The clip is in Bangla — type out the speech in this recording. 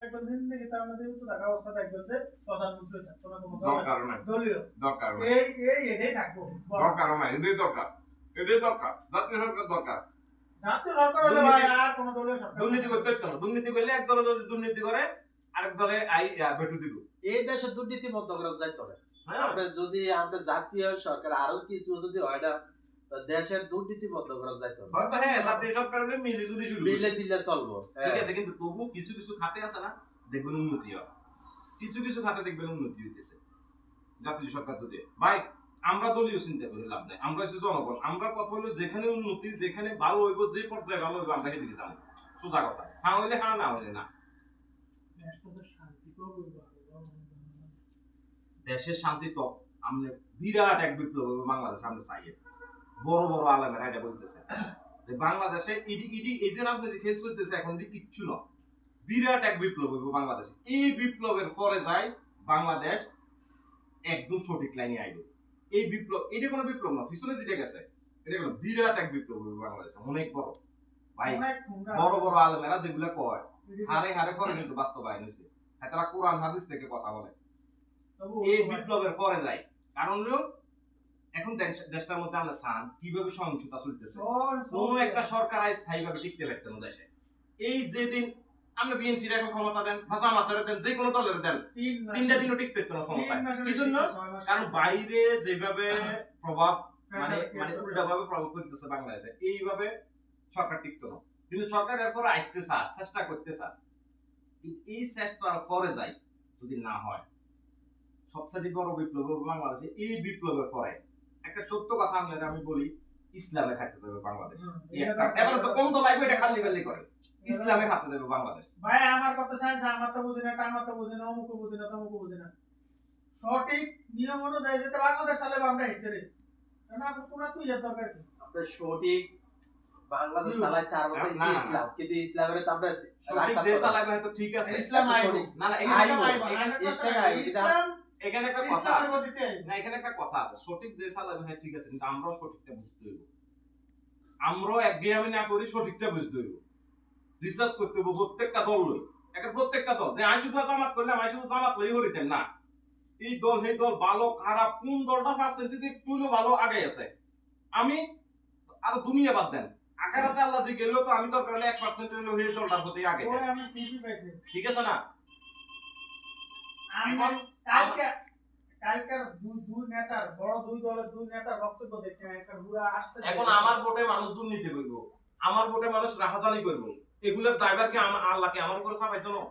একজন জিন্দেগি তার মধ্যে তো থাকা অবস্থা থাকবে যে প্রধানমন্ত্রী থাকতো না কোনো দরকার নাই, দলীয় দরকার নাই, এটাই থাকবো দরকার নাই, এটাই দরকার, এটাই দরকার, জাতীয় সরকার দরকার। জাতীয় সরকার হলে ভাই আর কোনো দলীয় সরকার দুর্নীতি করতে হতো না, দুর্নীতি করলে এক দল যদি দুর্নীতি করে আরেক দলে বেটু দিব। এই দেশে দুর্নীতি বন্ধ করা যাইতে হবে। হ্যাঁ, যদি আমরা জাতীয় সরকার আরো কিছু যদি হয় না, দেশের দুর্নীতি বন্ধ করা যাইতে হবে। হয়তো হ্যাঁ জাতীয় সরকার হলে মিলেজুলি শুরু মিলে দিলে চলবো, ঠিক আছে, কিন্তু তবু কিছু কিছু খাতে আছে না, দেখবেন উন্নতি হয়, কিছু কিছু খাতে দেখবেন উন্নতি হইতেছে জাতীয় সরকার যদি। ভাই আমরা দলীয় চিন্তা করে লাভ নাই, আমরা হচ্ছে জনগণ, আমরা কথা হলো যেখানে উন্নতি, যেখানে ভালো হইব, যে পর্যায়ে ভালো হইব আমরা সেদিকে যাবো, সোজা কথা। হ্যাঁ হইলে হ্যাঁ, না হইলে না। দেশের শান্তি তো আমরা বিরাট এক বিপ্লব হবে বাংলাদেশ, আমরা চাই। বড় বড় আলেমেরা এটা বলতেছে যে বাংলাদেশে ইডি ইডি এই যে রাজনীতি খেল চলতেছে এখন কিচ্ছু না, বিরাট এক বিপ্লব হবে বাংলাদেশে। এই বিপ্লবের পরে যায় বাংলাদেশ একদম সঠিক লাইনে আইবে। এই বিপ্লব, এটা কোনো বিপ্লব না, পিছনে যেটা গেছে এটা কোনো বিরাট এক বিপ্লব হবে বাংলাদেশে, অনেক বড়। ভাই বড় বড় আলেমেরা যেগুলা কয় হারে হারে পরে কিন্তু বাস্তবায়ন হয়েছে, তারা কোরআন হাদিস থেকে কথা বলে। এই বিপ্লবের পরে যায়, কারণ হলো এখন দেশটার মধ্যে আমরা চান কিভাবে সহিংসতা চলতেছে, কোন একটা সরকার স্থায়ীভাবে টিকতে পারতো না দেশে। এই যেদিন আমরা বিএনপির এখন ক্ষমতা দেন বা জামাতের দেন, যে কোনো দলের দেন, 3টা দিনও টিকতে পারতো না ক্ষমতায়। কি জন্য? কারণ বাইরে যেভাবে প্রভাব মানে মানে উল্টাভাবে প্রভাব করতেছে বাংলাদেশে, এইভাবে সরকার টিকতো না। কিন্তু সরকার এরপর আসতে চায়, চেষ্টা করতে চায়, কিন্তু এই চেষ্টার পরে যাই যদি না হয়, সবচেয়ে বড় বিপ্লব বাংলাদেশে এই বিপ্লবের পরে। একটা সত্য কথা আমি বলি, ইসলামের হাতে যাবে বাংলাদেশ। এবার তো কোন দল আইবে এটা খালি বেলি করে, ইসলামের হাতে যাবে বাংলাদেশ। ভাই আমার কথা চাইছে, আমার তো বুঝি না, আমার তো বুঝি না, অমুক বুঝি না, তমুক বুঝি না, সঠিক নিয়ম অনুযায়ী যেতে বাংলাদেশ চালাবে আমরা হেঁটে রে না, কোনো তুই এর দরকার কি? আপনার সঠিক বাংলাদেশ চালাইতে আর মধ্যে ইসলাম, কিন্তু ইসলামের তো আমরা সঠিক যে চালাবে হয়তো ঠিক আছে, ইসলাম আইবো না না ইসলাম এখানে একটা কথা আছে, না এখানে একটা কথা আছে, সঠিক যে চালাবে হ্যাঁ ঠিক আছে, কিন্তু আমরাও সঠিকটা বুঝতে হইব, আমরাও একঘেয়েমি না করি, সঠিকটা বুঝতে হইব, রিসার্চ করতে হইব প্রত্যেকটা দল লই। এখন প্রত্যেকটা দল যে আমি শুধু জামাত করলাম, আমি শুধু জামাত লই হরিতেন না, এই দল সেই দল ভালো খারাপ, কোন দলটা পার্সেন্টেজ একটু ভালো আগে আছে, আমি আরো দুনিয়া বাদ দেন আকারাতে আল্লাহ যে গেলেও তো আমি দরকার হলে 1% হইলো সেই দলটার প্রতি আগে, ঠিক আছে না? এখন কালকার দুই নেতার, বড় দুই দলের দুই নেতার বক্তব্য দেখতে একটা পুরো আসছে। এখন আমার ভোটে মানুষ দুর্নীতি করব, আমার ভোটে মানুষ রাহাজানি করব, এগুলোর দায়ভার কি আল্লাহকে আমার উপরে চাপাইতো না?